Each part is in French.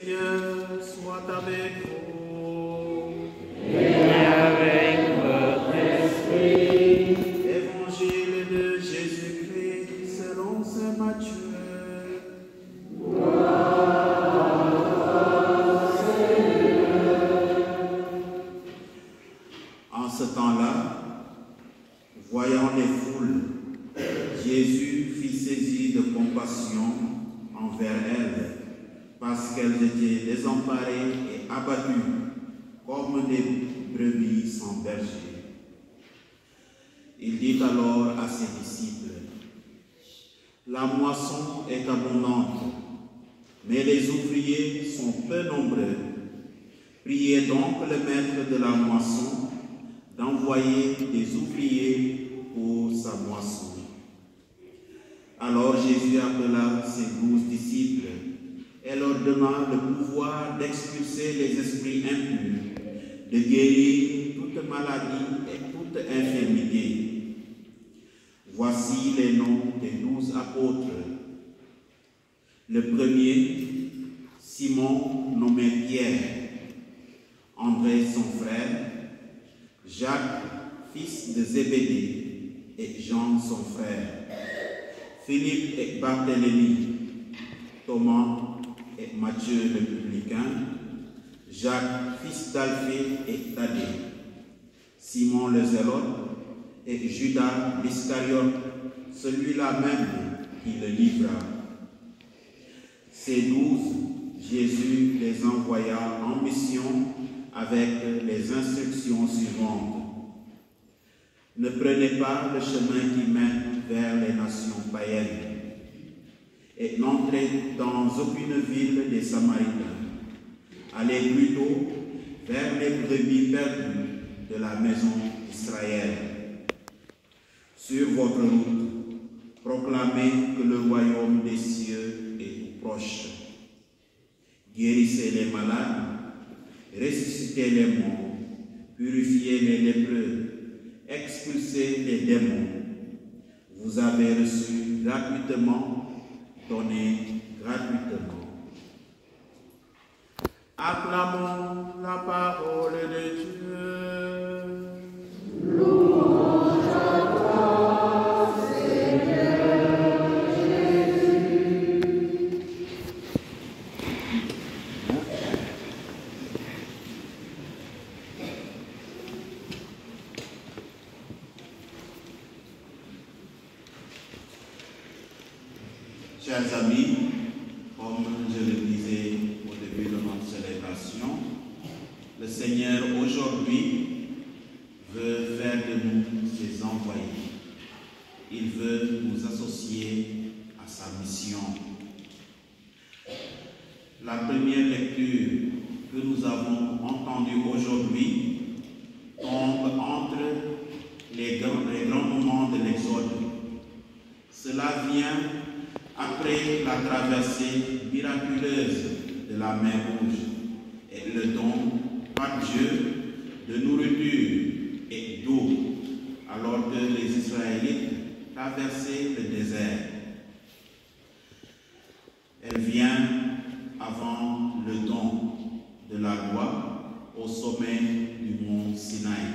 Seigneur soit avec vous. Et avec votre esprit. Évangile de Jésus-Christ selon saint Matthieu. En ce temps-là, voyant les foules, Jésus fut saisi de compassion envers elles, parce qu'elles étaient désemparées et abattues comme des brebis sans berger. Il dit alors à ses disciples: la moisson est abondante, mais les ouvriers sont peu nombreux. Priez donc le maître de la moisson d'envoyer des ouvriers pour sa moisson. Alors Jésus appela ses 12 disciples et leur donna le pouvoir d'expulser les esprits impurs, de guérir toute maladie et toute infirmité. Voici les noms des 12 apôtres. Le premier, Simon nommé Pierre, André son frère, Jacques, fils de Zébédée, et Jean son frère, Philippe et Barthélemy, Thomas et Matthieu le publicain, Jacques, fils d'Alphée et Thaddée, Simon le zélote et Judas l'Iscariote, celui-là même qui le livra. Ces 12, Jésus les envoya en mission avec les instructions suivantes. Ne prenez pas le chemin qui mène vers les nations païennes et n'entrez dans aucune ville des Samaritains. Allez plutôt vers les brebis perdues de la maison d'Israël. Sur votre route, proclamez que le royaume des cieux est tout proche. Guérissez les malades, ressuscitez les morts, purifiez les lépreux, expulsez les démons. Vous avez reçu gratuitement, donnez gratuitement. Acclamons la parole de Dieu. Louange à toi, Seigneur Jésus. Chers amis, comme je le disais au début de notre célébration, le Seigneur aujourd'hui veut faire de nous ses envoyés. Il veut nous associer à sa mission. La première lecture que nous avons entendue aujourd'hui tombe entre les grands moments de l'Exode. Cela vient après la traversée miraculeuse de la mer Rouge et le don par Dieu de nourriture et d'eau, alors que les Israélites traversaient le désert. Elle vient avant le don de la loi au sommet du mont Sinaï.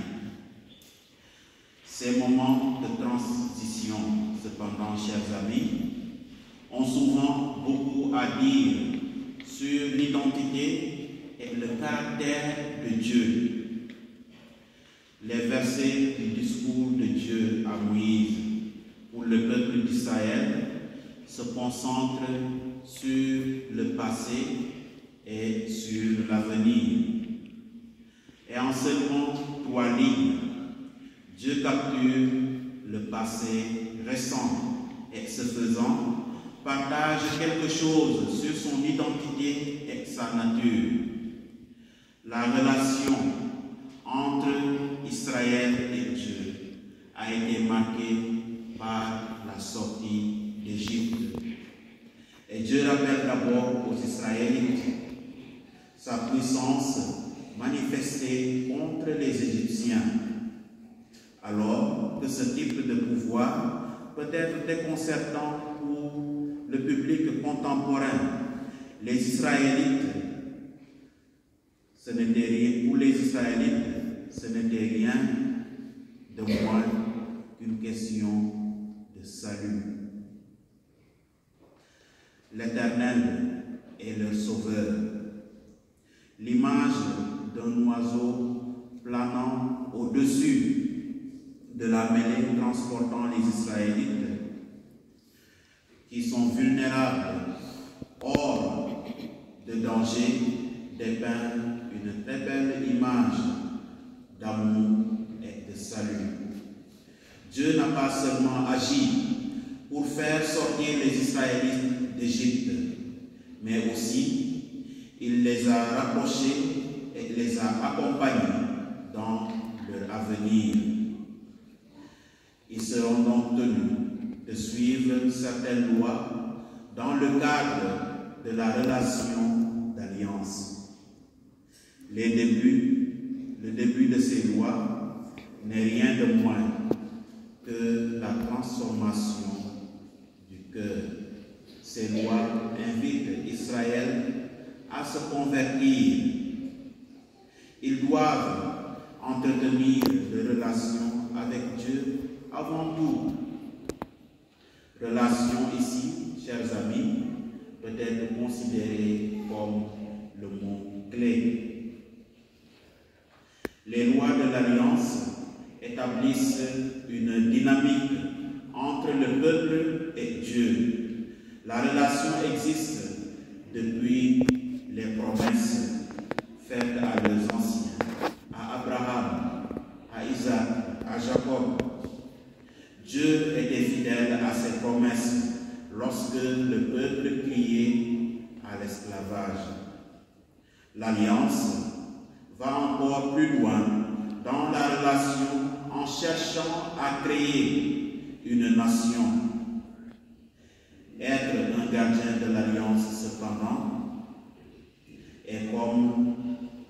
Ces moments de transition, cependant, chers amis, ont souvent beaucoup à dire sur l'identité et le caractère de Dieu. Les versets du discours de Dieu à Moïse pour le peuple d'Israël se concentrent sur le passé et sur l'avenir. Et en seulement 3 lignes, Dieu capture le passé récent et ce faisant, partage quelque chose sur son identité et sa nature. La relation entre Israël et Dieu a été marquée par la sortie d'Égypte. Et Dieu rappelle d'abord aux Israélites sa puissance manifestée contre les Égyptiens, alors que ce type de pouvoir peut être déconcertant pour le public contemporain. Les Israélites ce n'était rien, pour les Israélites, ce n'était rien de moins qu'une question de salut. L'Éternel est leur sauveur. L'image d'un oiseau planant au-dessus de la mêlée transportant les Israélites qui sont vulnérables hors de danger dépeint une très belle image d'amour et de salut. Dieu n'a pas seulement agi pour faire sortir les Israélites d'Égypte, mais aussi il les a rapprochés et les a accompagnés dans leur avenir. Ils seront donc tenus de suivre certaines lois dans le cadre de la relation d'alliance. Le début de ces lois n'est rien de moins que la transformation du cœur. Ces lois invitent Israël à se convertir. Ils doivent entretenir des relations avec Dieu avant tout. Relation ici, chers amis, peut être considérée comme le mot clé. Les lois de l'Alliance établissent une dynamique entre le peuple et Dieu. La relation existe depuis les promesses faites à leurs anciens, à Abraham, à Isaac, à Jacob. Dieu était fidèle à ses promesses lorsque le peuple criait à l'esclavage. L'Alliance va encore plus loin dans la relation en cherchant à créer une nation. Être un gardien de l'Alliance, cependant, est comme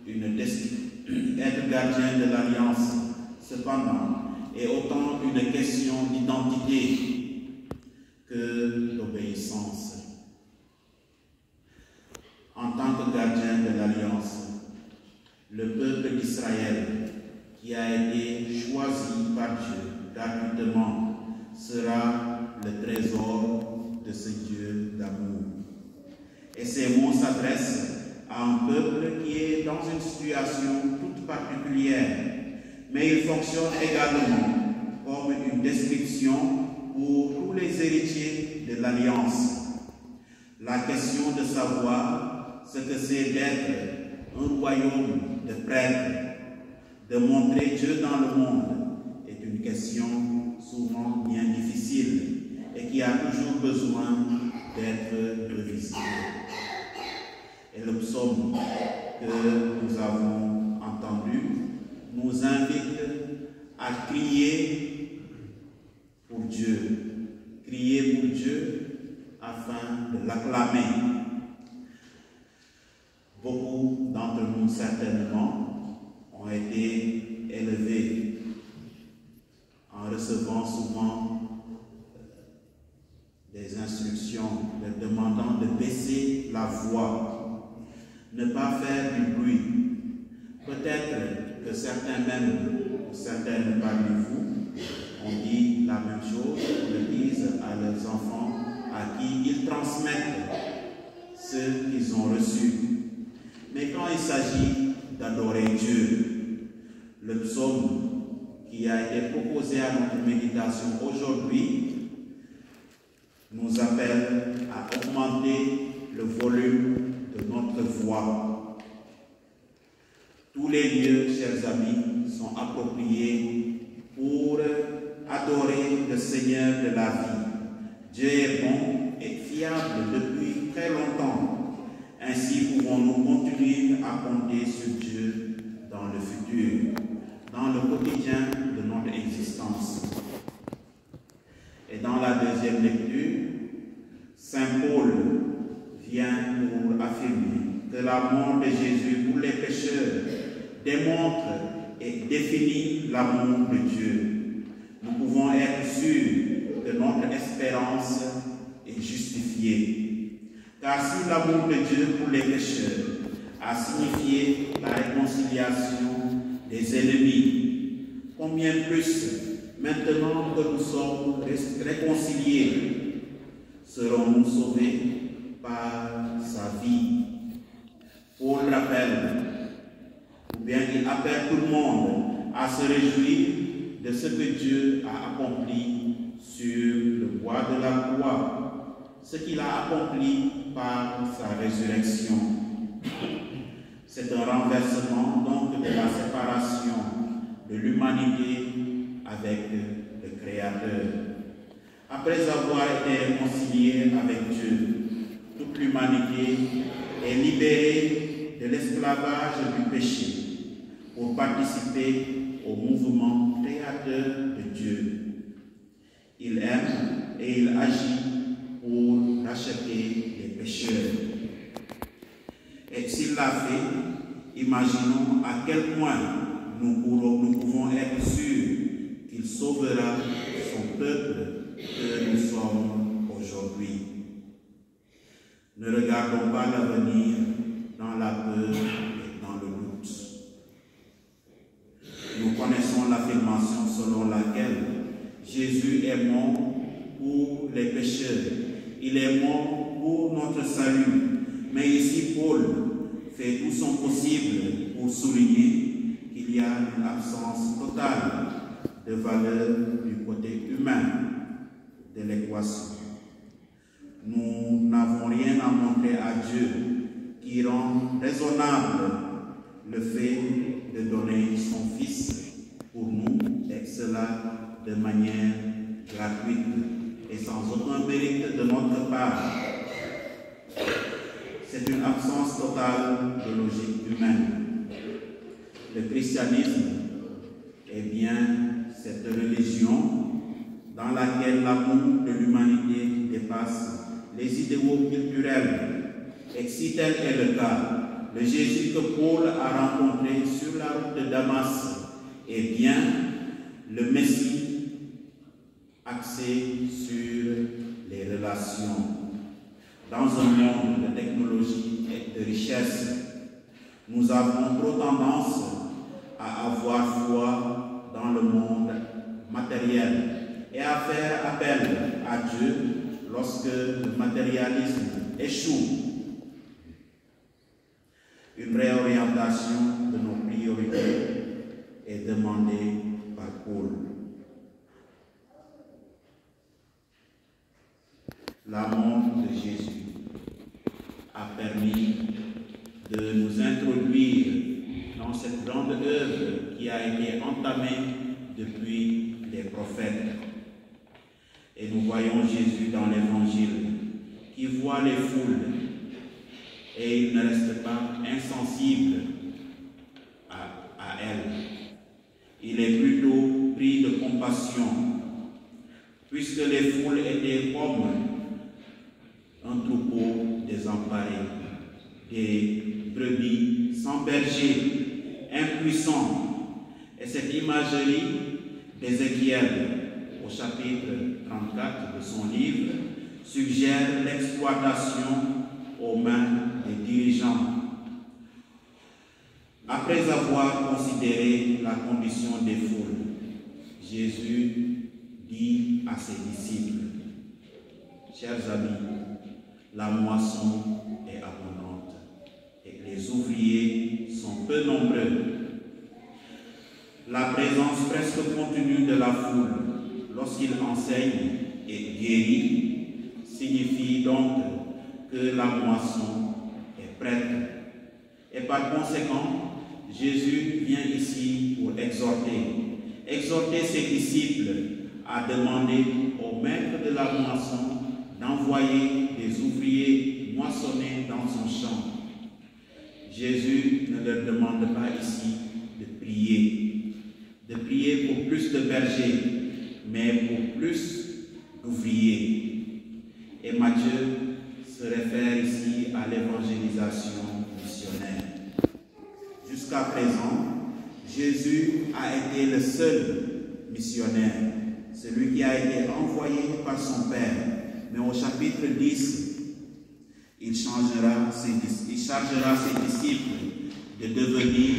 une destinée. Être gardien de l'Alliance, cependant, est autant une question d'identité que d'obéissance. En tant que gardien de l'Alliance, le peuple d'Israël, qui a été choisi par Dieu gratuitement, sera le trésor de ce Dieu d'amour. Et ces mots s'adressent à un peuple qui est dans une situation toute particulière, mais il fonctionne également comme une description pour tous les héritiers de l'Alliance. La question de savoir ce que c'est d'être un royaume de prêtres, de montrer Dieu dans le monde, est une question souvent bien difficile et qui a toujours besoin d'être revisitée. Et le psaume que nous avons entendu nous invite à crier pour Dieu afin de l'acclamer. Beaucoup d'entre nous, certainement, ont été élevés en recevant souvent des instructions leur demandant de baisser la voix, ne pas faire du bruit. Peut-être que certains même, certaines parmi vous, ont dit la même chose, le disent à leurs enfants à qui ils transmettent ce qu'ils ont reçu. Mais quand il s'agit d'adorer Dieu, le psaume qui a été proposé à notre méditation aujourd'hui nous appelle à augmenter le volume de notre voix. Tous les lieux, chers amis, sont appropriés pour adorer le Seigneur de la vie. Dieu est bon et fiable depuis très longtemps. Ainsi pouvons-nous continuer à compter sur Dieu dans le futur, dans le quotidien de notre existence. Et dans la deuxième lecture, Saint Paul vient pour affirmer que la mort de Jésus pour les pécheurs démontre et définit l'amour de Dieu. Nous pouvons être sûrs que notre espérance est justifiée. Car si l'amour de Dieu pour les pécheurs a signifié la réconciliation des ennemis. Combien plus, maintenant que nous sommes réconciliés, serons-nous sauvés par sa vie. Paul rappelle, ou bien il appelle tout le monde à se réjouir de ce que Dieu a accompli sur le bois de la croix, ce qu'il a accompli par sa résurrection. C'est un renversement donc de la séparation de l'humanité avec le Créateur. Après avoir été réconcilié avec Dieu, toute l'humanité est libérée de l'esclavage du péché pour participer au mouvement créateur de Dieu. Il aime et il agit pour racheter les pécheurs. Et s'il l'a fait, imaginons à quel point nous pouvons être sûrs qu'il sauvera son peuple que nous sommes aujourd'hui. Ne regardons pas l'avenir dans la peur et dans le doute. Nous connaissons l'affirmation selon laquelle Jésus est mort pour les pécheurs. Il est mort pour notre salut. Mais ici, Paul fait tout son possible pour souligner qu'il y a une absence totale de valeur du côté humain de l'équation. Nous n'avons rien à montrer à Dieu qui rend raisonnable le fait de donner son Fils pour nous, et cela de manière gratuite et sans aucun mérite de notre part. C'est une absence totale de logique humaine. Le christianisme est bien cette religion dans laquelle l'amour de l'humanité dépasse les idéaux culturels. Et si tel est le cas, le Jésus que Paul a rencontré sur la route de Damas est bien le Messie axé sur les relations. Dans un monde de technologie et de richesse, nous avons trop tendance à avoir foi dans le monde matériel et à faire appel à Dieu lorsque le matérialisme échoue. Une réorientation de nos priorités est demandée par Paul. La mort de Jésus a permis de nous introduire dans cette grande œuvre qui a été entamée depuis les prophètes. Et nous voyons Jésus dans l'Évangile qui voit les foules et il ne reste pas insensible à elles. Il est plutôt pris de compassion puisque les foules étaient comme un troupeau désemparé, des brebis sans berger, impuissants. Et cette imagerie d'Ézéchiel au chapitre 34 de son livre suggère l'exploitation aux mains des dirigeants. Après avoir considéré la condition des foules, Jésus dit à ses disciples, « Chers amis, la moisson est abondante et les ouvriers sont peu nombreux. » La présence presque continue de la foule lorsqu'il enseigne et guérit signifie donc que la moisson est prête. Et par conséquent, Jésus vient ici pour exhorter ses disciples à demander au maître de la moisson d'envoyer des ouvriers moissonner dans son champ. Jésus ne leur demande pas ici de prier pour plus de bergers, mais pour plus d'ouvriers. Et Matthieu se réfère ici à l'évangélisation missionnaire. Jusqu'à présent, Jésus a été le seul missionnaire, celui qui a été envoyé par son Père. Mais au chapitre 10, il chargera ses disciples de devenir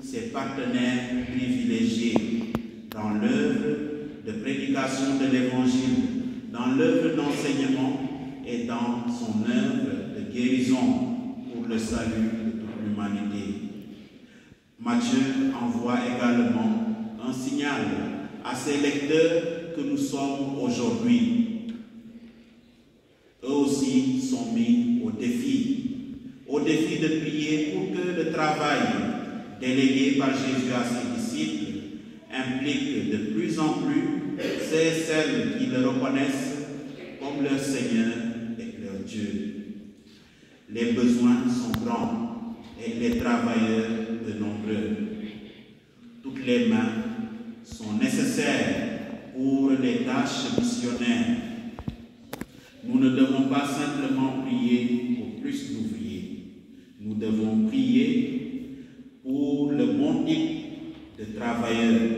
ses partenaires privilégiés dans l'œuvre de prédication de l'Évangile, dans l'œuvre d'enseignement et dans son œuvre de guérison pour le salut de toute l'humanité. Matthieu envoie également un signal à ses lecteurs que nous sommes aujourd'hui. Eux aussi sont mis au défi de prier pour que le travail délégué par Jésus à ses disciples implique de plus en plus ceux et celles qui le reconnaissent comme leur Seigneur et leur Dieu. Les besoins sont grands et les travailleurs de nombreux. Toutes les mains sont nécessaires pour les tâches missionnaires. Nous ne devons pas simplement prier pour plus d'ouvriers. Nous devons prier pour le bon type de travailleurs.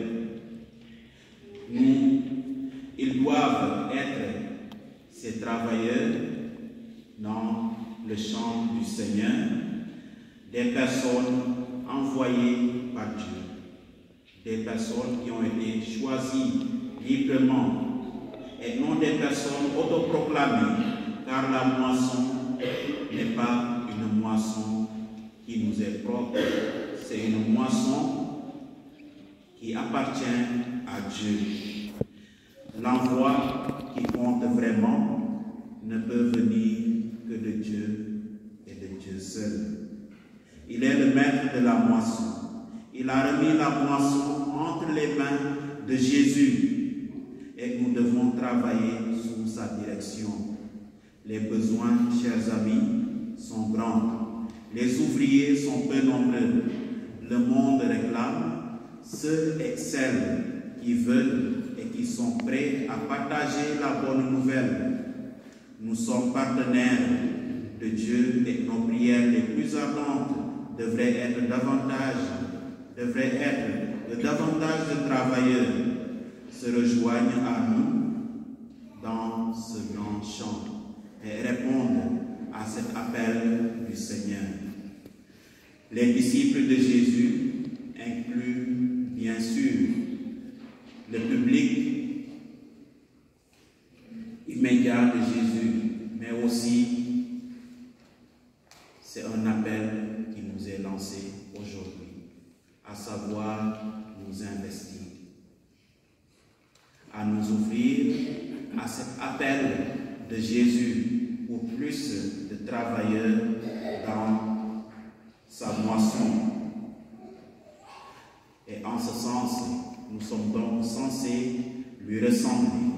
Ils doivent être ces travailleurs dans le champ du Seigneur, des personnes envoyées par Dieu, des personnes qui ont été choisies librement et non des personnes autoproclamées, car la moisson n'est pas une moisson qui nous est propre, c'est une moisson qui appartient à Dieu. L'envoi qui compte vraiment ne peut venir que de Dieu et de Dieu seul. Il est le maître de la moisson. Il a remis la moisson entre les mains de Jésus et nous devons travailler sous sa direction. Les besoins, chers amis, sont grands. Les ouvriers sont peu nombreux. Le monde réclame ceux et celles qui veulent et qui sont prêts à partager la bonne nouvelle. Nous sommes partenaires de Dieu et nos prières les plus ardentes devraient être que davantage de travailleurs se rejoignent à nous dans ce grand champ et répondent à cet appel du Seigneur. Les disciples de Jésus incluent bien sûr le public immédiat de Jésus, mais aussi c'est un appel qui nous est lancé aujourd'hui, à savoir nous investir, à nous ouvrir à cet appel de Jésus pour plus de travailleurs dans sa moisson. Et en ce sens, nous sommes donc censés lui ressembler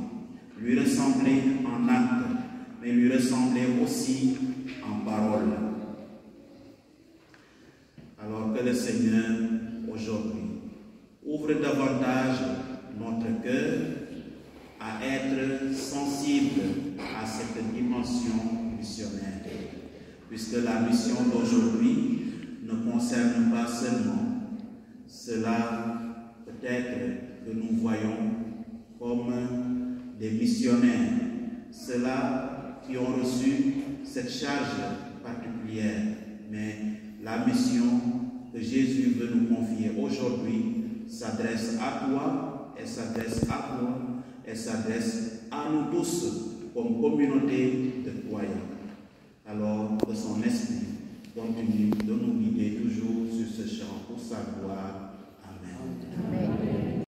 en acte, mais lui ressembler aussi en parole. Alors que le Seigneur, aujourd'hui, ouvre davantage notre cœur à être sensible à cette dimension missionnaire, puisque la mission d'aujourd'hui ne concerne pas seulement cela, peut-être que nous voyons comme des missionnaires, ceux-là qui ont reçu cette charge particulière, mais la mission que Jésus veut nous confier aujourd'hui s'adresse à toi, elle s'adresse à moi, elle s'adresse à nous tous comme communauté de croyants. Alors que son esprit continue de nous guider toujours sur ce champ pour sa gloire